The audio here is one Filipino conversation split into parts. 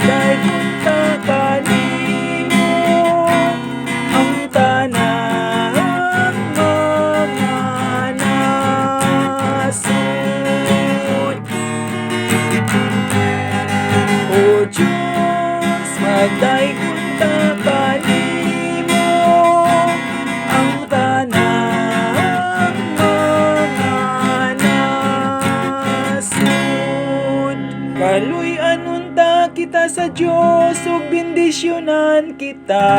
magday kunta kanimo ang tanang mga nasud. O Diyos, magday kunta kanimo ang tanang mga nasud. Kaluy-an unta kita sa Dios ug bendisyonan kita.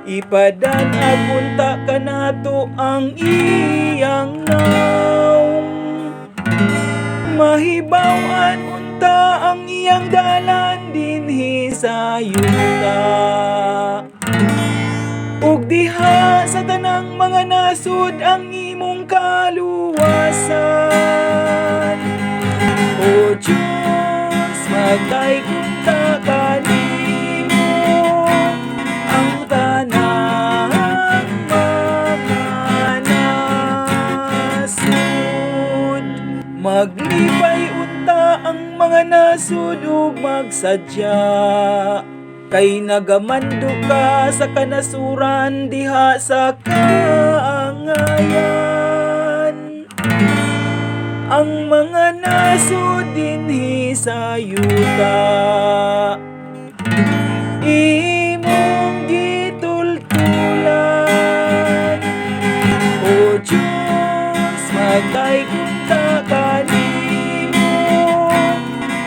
Ipadan-ag unta kanato ang iyang naong. Mahibaw-an unta ang iyang dalan dinhi sa yuta. Ug diha sa tanang mga nasud ang imong kaluwasan. O Diyos, magday kunta kanimo ang tanang mga nasud. Maglibay unta ang mga nasud ug magsadya. Kay nagamando ka sa kanasuran diha sa kaangayan. Ang mga nasud dinhi sa yuta imong gitultulan. O Diyos, magday kunta kanimo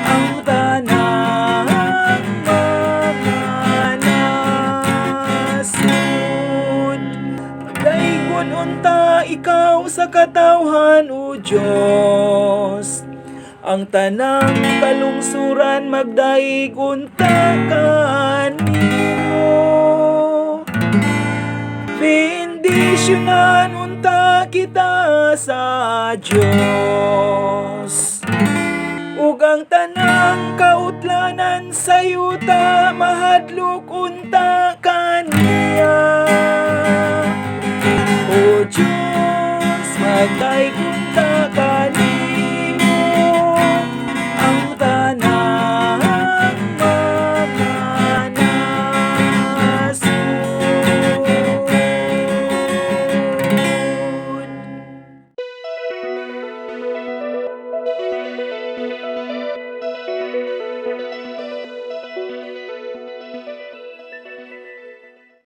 ang tanang mga nasud. Daygon unta ikaw sa katawhan, O Diyos. Ang tanang kalungsuran magdaig unta kanimo. Bendisyonan unta kita sa Dios. Ug ang tanang kautlanan sa yuta mahadlok unta kaniya. O Diyos, magday